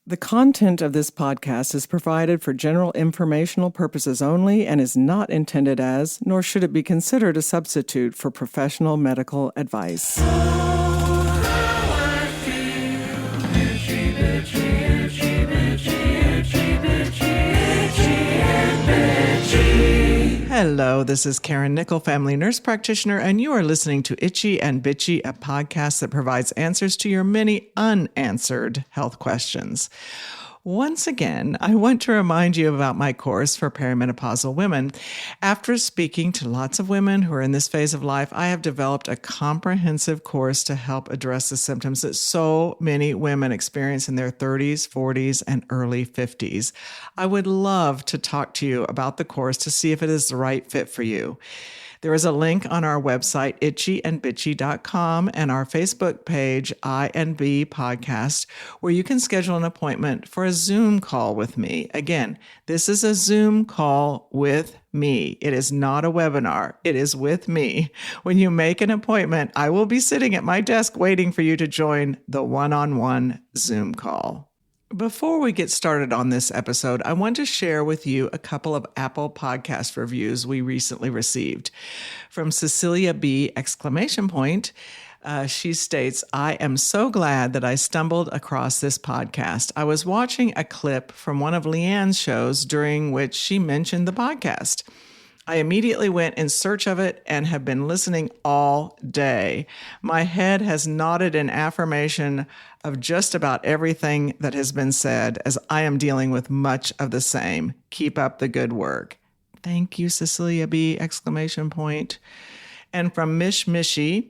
The content of this podcast is provided for general informational purposes only and is not intended as, nor should it be considered a substitute for professional medical advice. Hello, this is Karen Nickel, family nurse practitioner, and you are listening to Itchy and Bitchy, a podcast that provides answers to your many unanswered health questions. Once again, I want to remind you about my course for perimenopausal women. After speaking to lots of women who are in this phase of life, I have developed a comprehensive course to help address the symptoms that so many women experience in their 30s, 40s, and early 50s. I would love to talk to you about the course to see if it is the right fit for you. There is a link on our website, itchyandbitchy.com, and our Facebook page, I&B Podcast, where you can schedule an appointment for a Zoom call with me. Again, this is a Zoom call with me. It is not a webinar. It is with me. When you make an appointment, I will be sitting at my desk waiting for you to join the one-on-one Zoom call. Before we get started on this episode, I want to share with you a couple of Apple Podcast reviews we recently received. From Cecilia B! She states, I am so glad that I stumbled across this podcast. I was watching a clip from one of Leanne's shows during which she mentioned the podcast. I immediately went in search of it and have been listening all day. My head has nodded in affirmation of just about everything that has been said, as I am dealing with much of the same. Keep up the good work. Thank you, Cecilia B! And from Mish Mishy,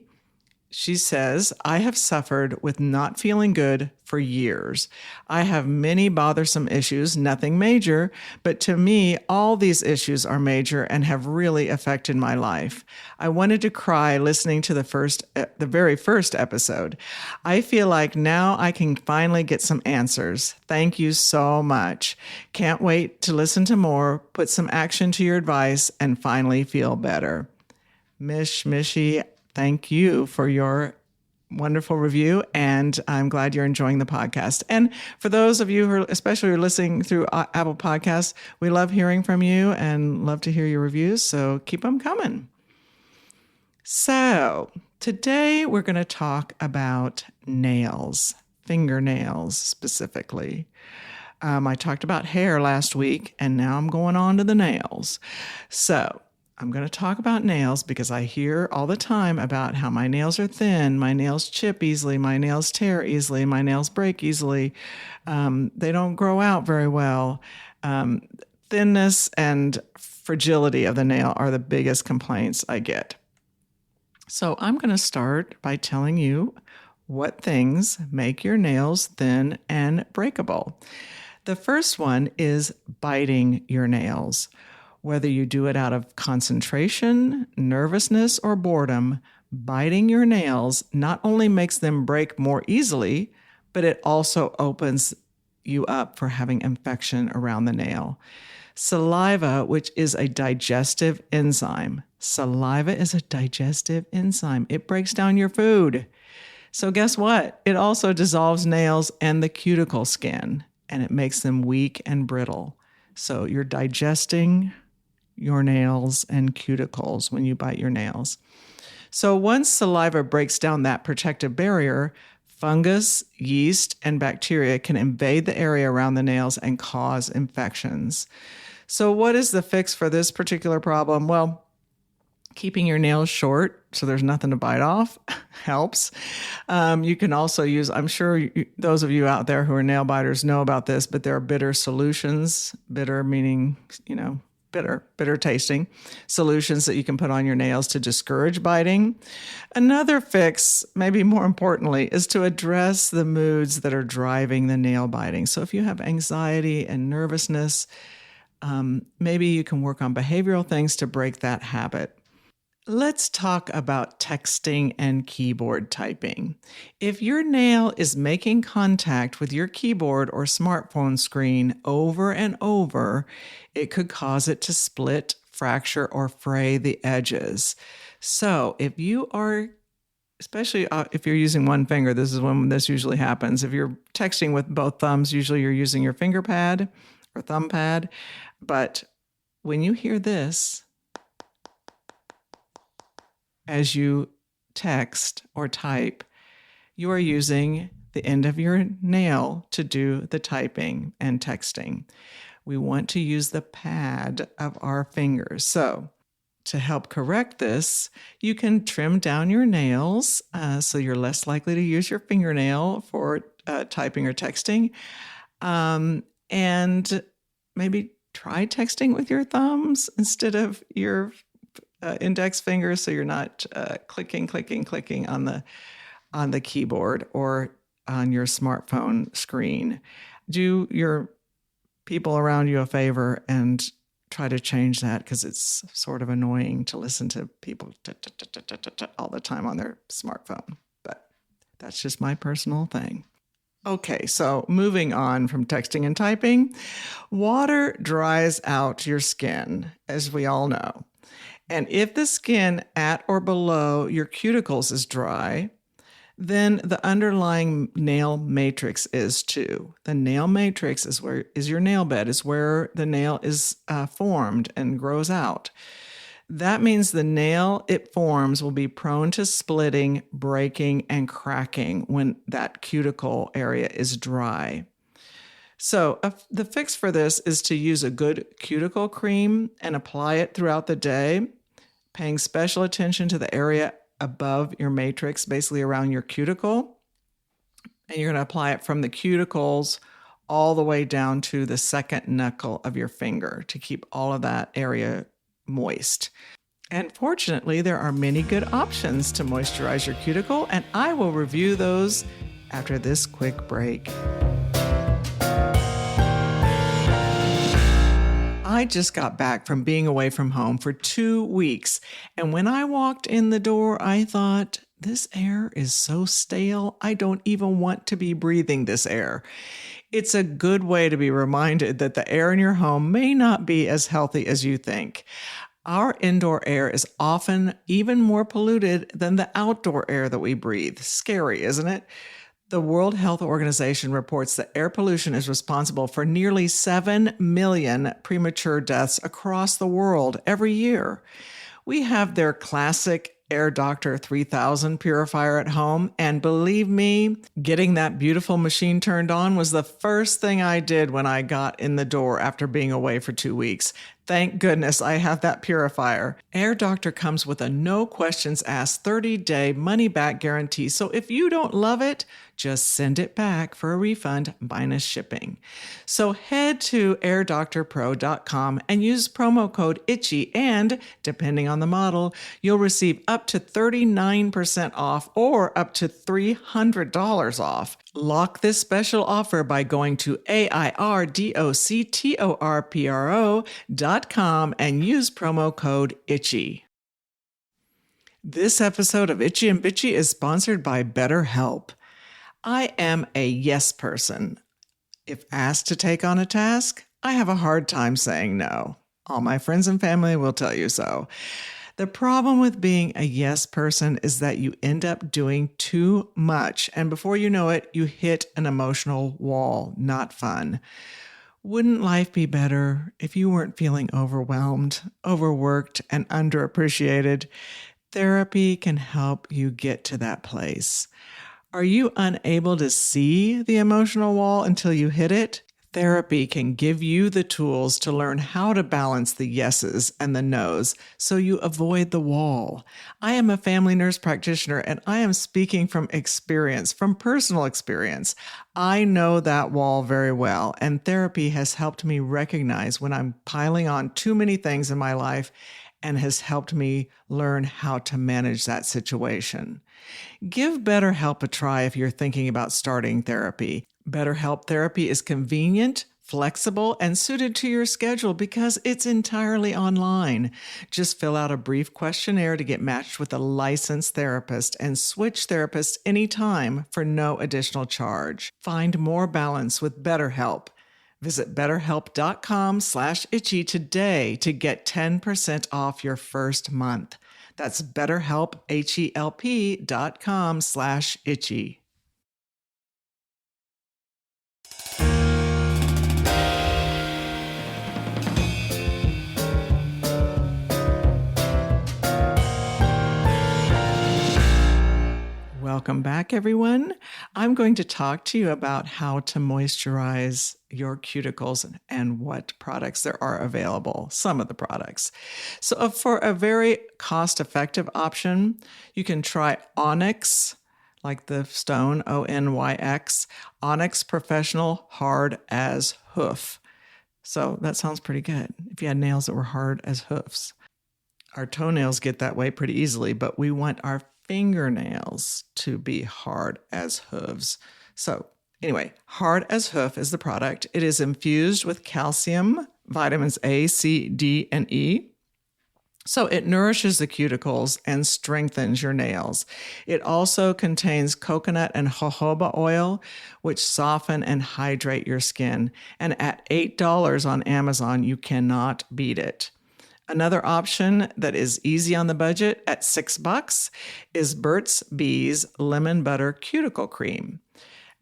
she says, I have suffered with not feeling good for years. I have many bothersome issues, nothing major, but to me, all these issues are major and have really affected my life. I wanted to cry listening to the very first episode. I feel like now I can finally get some answers. Thank you so much. Can't wait to listen to more, put some action to your advice, and finally feel better. Mishy, thank you for your wonderful review, and I'm glad you're enjoying the podcast. And for those of you who are especially listening through Apple Podcasts, we love hearing from you and love to hear your reviews, so keep them coming. So today we're going to talk about nails, fingernails specifically. I talked about hair last week, and now I'm going on to the nails. So I'm going to talk about nails because I hear all the time about how my nails are thin, my nails chip easily, my nails tear easily, my nails break easily. They don't grow out very well. Thinness and fragility of the nail are the biggest complaints I get. So I'm going to start by telling you what things make your nails thin and breakable. The first one is biting your nails. Whether you do it out of concentration, nervousness, or boredom, biting your nails not only makes them break more easily, but it also opens you up for having infection around the nail. Saliva, which is a digestive enzyme. It breaks down your food. So guess what? It also dissolves nails and the cuticle skin, and it makes them weak and brittle. So you're digesting your nails and cuticles when you bite your nails. So once saliva breaks down that protective barrier, fungus, yeast, and bacteria can invade the area around the nails and cause infections. So what is the fix for this particular problem? Well, keeping your nails short so there's nothing to bite off helps. You can also use, I'm sure those of you out there who are nail biters know about this, but there are bitter solutions, bitter meaning, bitter tasting solutions that you can put on your nails to discourage biting. Another fix, maybe more importantly, is to address the moods that are driving the nail biting. So if you have anxiety and nervousness, maybe you can work on behavioral things to break that habit. Let's talk about texting and keyboard typing. If your nail is making contact with your keyboard or smartphone screen over and over, it could cause it to split, fracture, or fray the edges. So if you are especially if you're using one finger, this is when this usually happens. If you're texting with both thumbs, usually you're using your finger pad or thumb pad. But when you hear this, as you text or type, you are using the end of your nail to do the typing and texting. We want to use the pad of our fingers. So to help correct this, you can trim down your nails so you're less likely to use your fingernail for typing or texting. And maybe try texting with your thumbs instead of your index finger, so you're not clicking on the keyboard or on your smartphone screen. Do your people around you a favor and try to change that, because it's sort of annoying to listen to people all the time on their smartphone. But that's just my personal thing. Okay, so moving on from texting and typing, water dries out your skin, as we all know. And if the skin at or below your cuticles is dry, then the underlying nail matrix is too. The nail matrix is your nail bed, is where the nail is formed and grows out. That means the nail it forms will be prone to splitting, breaking, and cracking when that cuticle area is dry. So the fix for this is to use a good cuticle cream and apply it throughout the day, paying special attention to the area above your matrix, basically around your cuticle. And you're going to apply it from the cuticles all the way down to the second knuckle of your finger to keep all of that area moist. And fortunately, there are many good options to moisturize your cuticle, and I will review those after this quick break. I just got back from being away from home for 2 weeks, and when I walked in the door, I thought, this air is so stale, I don't even want to be breathing this air. It's a good way to be reminded that the air in your home may not be as healthy as you think. Our indoor air is often even more polluted than the outdoor air that we breathe. Scary, isn't it? The World Health Organization reports that air pollution is responsible for nearly 7 million premature deaths across the world every year. We have their classic Air Doctor 3000 purifier at home, and believe me, getting that beautiful machine turned on was the first thing I did when I got in the door after being away for 2 weeks. Thank goodness I have that purifier. Air Doctor comes with a no questions asked 30-day money-back guarantee, so if you don't love it, just send it back for a refund minus shipping. So head to airdoctorpro.com and use promo code ITCHY, and depending on the model, you'll receive up to 39% off or up to $300 off. Lock this special offer by going to airdoctorpro.com and use promo code ITCHY. This episode of Itchy and Bitchy is sponsored by BetterHelp. I am a yes person. If asked to take on a task, I have a hard time saying no. All my friends and family will tell you so. The problem with being a yes person is that you end up doing too much, and before you know it, you hit an emotional wall. Not fun. Wouldn't life be better if you weren't feeling overwhelmed, overworked, and underappreciated? Therapy can help you get to that place. Are you unable to see the emotional wall until you hit it? Therapy can give you the tools to learn how to balance the yeses and the nos so you avoid the wall. I am a family nurse practitioner, and I am speaking from experience, from personal experience. I know that wall very well, and therapy has helped me recognize when I'm piling on too many things in my life and has helped me learn how to manage that situation. Give BetterHelp a try if you're thinking about starting therapy. BetterHelp therapy is convenient, flexible, and suited to your schedule because it's entirely online. Just fill out a brief questionnaire to get matched with a licensed therapist and switch therapists anytime for no additional charge. Find more balance with BetterHelp. Visit betterhelp.com/itchy today to get 10% off your first month. That's BetterHelp, HELP.com/itchy. Welcome back, everyone. I'm going to talk to you about how to moisturize your cuticles and what products there are available, some of the products. So for a very cost-effective option, you can try Onyx, like the stone, Onyx, Onyx Professional Hard as Hoof. So that sounds pretty good if you had nails that were hard as hoofs. Our toenails get that way pretty easily, but we want our fingernails to be hard as hooves. So anyway, Hard as Hoof is the product. It is infused with calcium, vitamins A, C, D, and E. So it nourishes the cuticles and strengthens your nails. It also contains coconut and jojoba oil, which soften and hydrate your skin. And at $8 on Amazon, you cannot beat it. Another option that is easy on the budget at $6 is Burt's Bees Lemon Butter Cuticle Cream.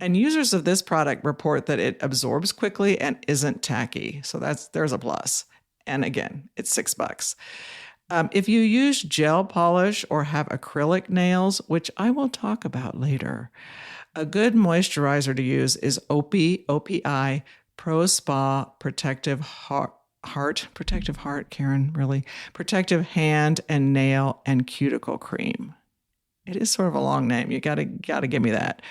And users of this product report that it absorbs quickly and isn't tacky. So there's a plus. And again, it's $6. If you use gel polish or have acrylic nails, which I will talk about later, a good moisturizer to use is OPI Pro Spa Protective Protective Hand and Nail and Cuticle Cream. It is sort of a long name. You gotta give me that.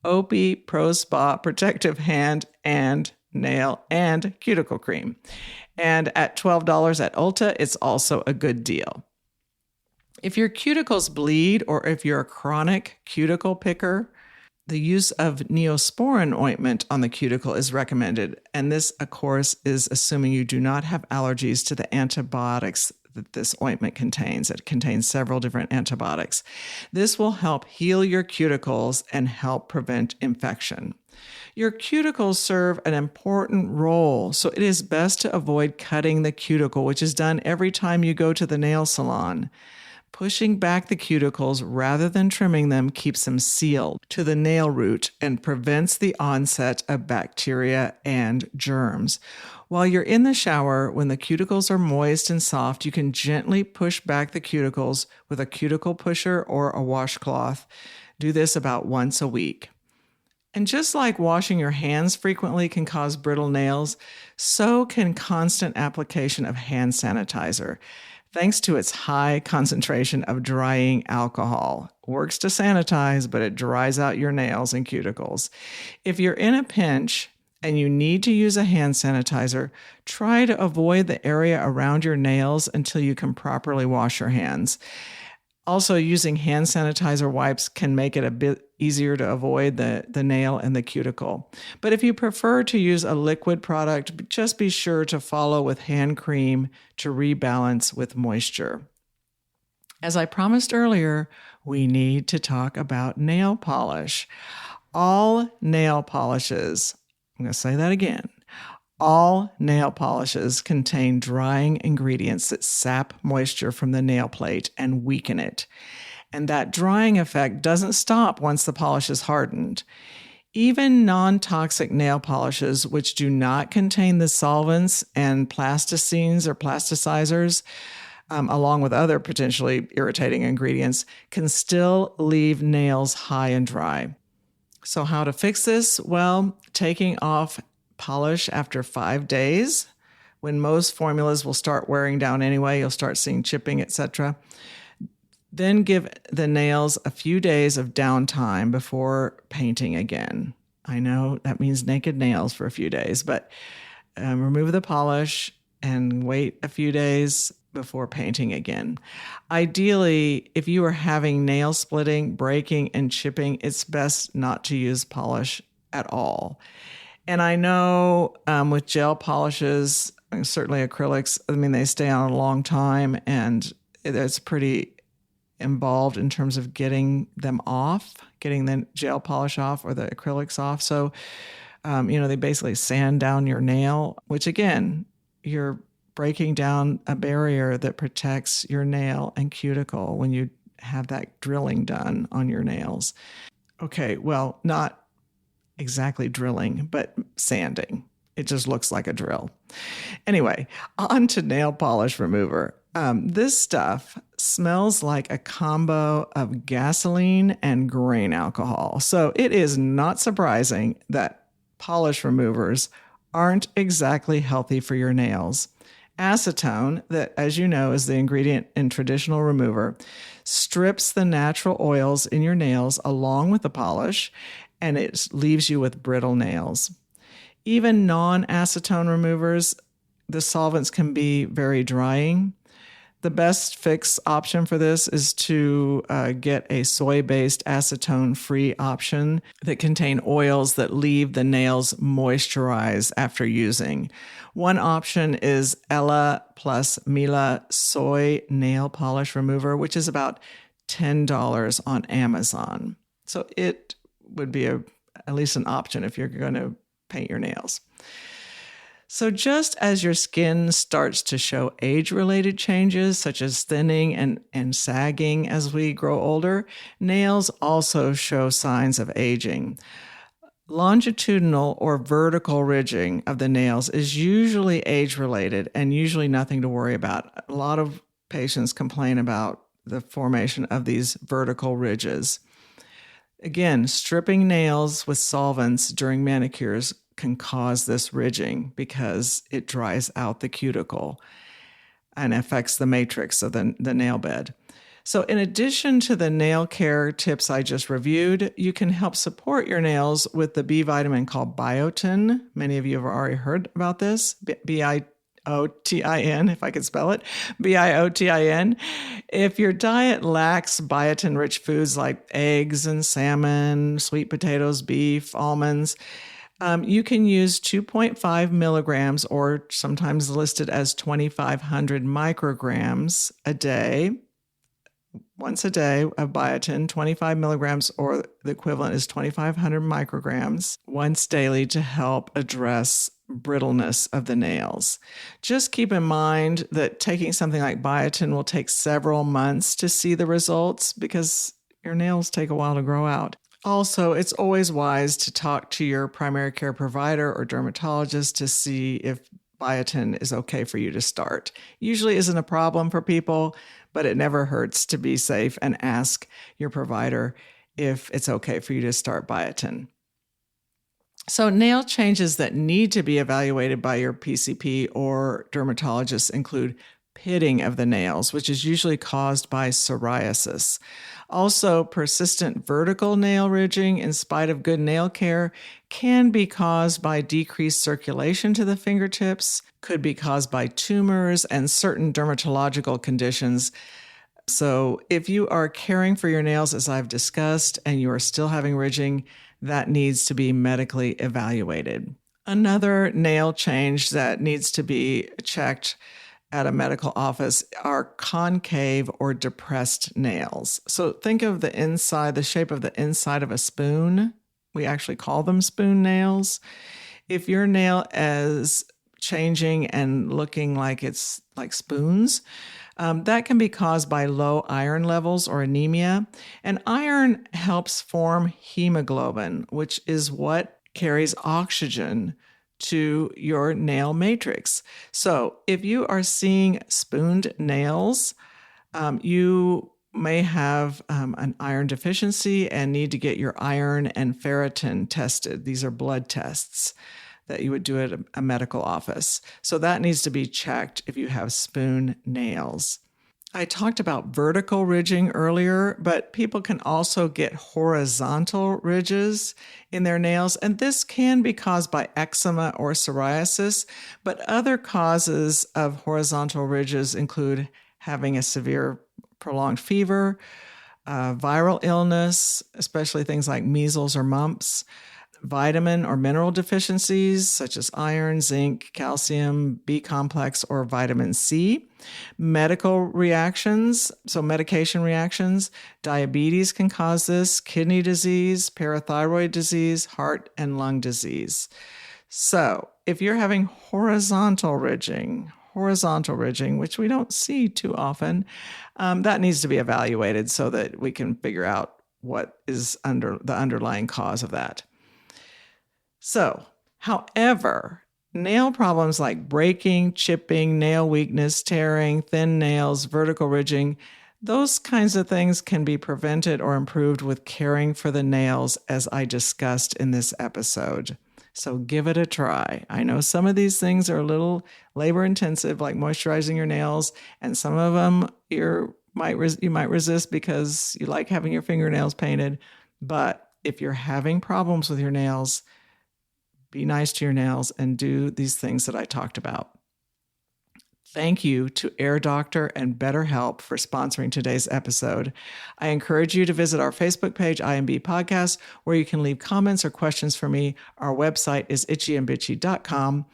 OP Pro Spa Protective Hand and Nail and Cuticle Cream. And at $12 at Ulta, it's also a good deal. If your cuticles bleed or if you're a chronic cuticle picker, the use of Neosporin ointment on the cuticle is recommended. And this, of course, is assuming you do not have allergies to the antibiotics that this ointment contains. It contains several different antibiotics. This will help heal your cuticles and help prevent infection. Your cuticles serve an important role, so it is best to avoid cutting the cuticle, which is done every time you go to the nail salon. Pushing back the cuticles rather than trimming them keeps them sealed to the nail root and prevents the onset of bacteria and germs. While you're in the shower, when the cuticles are moist and soft, you can gently push back the cuticles with a cuticle pusher or a washcloth. Do this about once a week. And just like washing your hands frequently can cause brittle nails, so can constant application of hand sanitizer. Thanks to its high concentration of drying alcohol. Works to sanitize, but it dries out your nails and cuticles. If you're in a pinch and you need to use a hand sanitizer, try to avoid the area around your nails until you can properly wash your hands. Also, using hand sanitizer wipes can make it a bit easier to avoid the nail and the cuticle. But if you prefer to use a liquid product, just be sure to follow with hand cream to rebalance with moisture. As I promised earlier, we need to talk about nail polish. All nail polishes, I'm going to say that again. All nail polishes contain drying ingredients that sap moisture from the nail plate and weaken it. And that drying effect doesn't stop once the polish is hardened. Even non-toxic nail polishes, which do not contain the solvents and plasticines or plasticizers, along with other potentially irritating ingredients, can still leave nails high and dry. So how to fix this? Well, taking off polish after 5 days, when most formulas will start wearing down anyway, you'll start seeing chipping, etc. Then give the nails a few days of downtime before painting again. I know that means naked nails for a few days, but remove the polish and wait a few days before painting again. Ideally, if you are having nail splitting, breaking, and chipping, it's best not to use polish at all. And I know with gel polishes, certainly acrylics, they stay on a long time and it's pretty involved in terms of getting them off, getting the gel polish off or the acrylics off. So, they basically sand down your nail, which again, you're breaking down a barrier that protects your nail and cuticle when you have that drilling done on your nails. Okay, well, not exactly drilling, but sanding. It just looks like a drill. Anyway, on to nail polish remover. This stuff smells like a combo of gasoline and grain alcohol. So it is not surprising that polish removers aren't exactly healthy for your nails. Acetone, that, as you know, is the ingredient in traditional remover, strips the natural oils in your nails along with the polish, and it leaves you with brittle nails. Even non-acetone removers, the solvents can be very drying. The best fix option for this is to get a soy-based acetone-free option that contain oils that leave the nails moisturized after using. One option is Ella plus Mila Soy Nail Polish Remover, which is about $10 on Amazon. So it would be at least an option if you're going to paint your nails. So just as your skin starts to show age-related changes, such as thinning and sagging as we grow older, nails also show signs of aging. Longitudinal or vertical ridging of the nails is usually age-related and usually nothing to worry about. A lot of patients complain about the formation of these vertical ridges. Again, stripping nails with solvents during manicures can cause this ridging because it dries out the cuticle and affects the matrix of the nail bed. So in addition to the nail care tips I just reviewed, you can help support your nails with the B vitamin called biotin. Many of you have already heard about this, biotin, if I could spell it, biotin. If your diet lacks biotin-rich foods like eggs and salmon, sweet potatoes, beef, almonds, you can use 2.5 milligrams, or sometimes listed as 2,500 micrograms a day, once a day of biotin, 25 milligrams, or the equivalent is 2,500 micrograms once daily to help address brittleness of the nails. Just keep in mind that taking something like biotin will take several months to see the results because your nails take a while to grow out. Also, it's always wise to talk to your primary care provider or dermatologist to see if biotin is okay for you to start. Usually isn't a problem for people, but it never hurts to be safe and ask your provider if it's okay for you to start biotin. So nail changes that need to be evaluated by your PCP or dermatologist include pitting of the nails, which is usually caused by psoriasis. Also, persistent vertical nail ridging in spite of good nail care can be caused by decreased circulation to the fingertips, could be caused by tumors and certain dermatological conditions. So if you are caring for your nails, as I've discussed, and you are still having ridging, that needs to be medically evaluated. Another nail change that needs to be checked at a medical office are concave or depressed nails. So think of the inside, the shape of the inside of a spoon. We actually call them spoon nails. If your nail is changing and looking like it's like spoons, that can be caused by low iron levels or anemia. And iron helps form hemoglobin, which is what carries oxygen to your nail matrix. So if you are seeing spooned nails, you may have an iron deficiency and need to get your iron and ferritin tested. These are blood tests that you would do at a medical office. So that needs to be checked if you have spoon nails. I talked about vertical ridging earlier, but people can also get horizontal ridges in their nails, and this can be caused by eczema or psoriasis, but other causes of horizontal ridges include having a severe prolonged fever, viral illness, especially things like measles or mumps, vitamin or mineral deficiencies such as iron, zinc, calcium, B complex, or vitamin C, medical reactions, so medication reactions, diabetes can cause this, kidney disease, parathyroid disease, heart and lung disease. So if you're having horizontal ridging, horizontal ridging, which we don't see too often, that needs to be evaluated so that we can figure out what is the underlying cause of that. So, however, nail problems like breaking, chipping, nail weakness, tearing, thin nails, vertical ridging, those kinds of things can be prevented or improved with caring for the nails, as I discussed in this episode. So give it a try. I know some of these things are a little labor intensive, like moisturizing your nails, and some of them you might resist because you like having your fingernails painted. But if you're having problems with your nails, be nice to your nails and do these things that I talked about. Thank you to Air Doctor and BetterHelp for sponsoring today's episode. I encourage you to visit our Facebook page, IMB Podcast, where you can leave comments or questions for me. Our website is itchyandbitchy.com.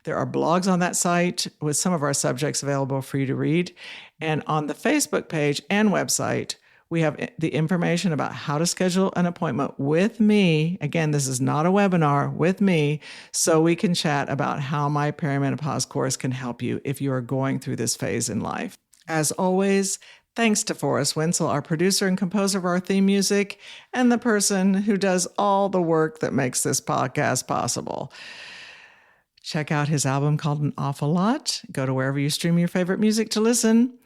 There are blogs on that site with some of our subjects available for you to read. And on the Facebook page and website, we have the information about how to schedule an appointment with me. Again, this is not a webinar, with me, so we can chat about how my perimenopause course can help you if you are going through this phase in life. As always, thanks to Forrest Wenzel, our producer and composer of our theme music, and the person who does all the work that makes this podcast possible. Check out his album called An Awful Lot. Go to wherever you stream your favorite music to listen.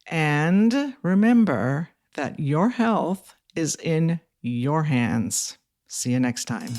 And remember that your health is in your hands. See you next time.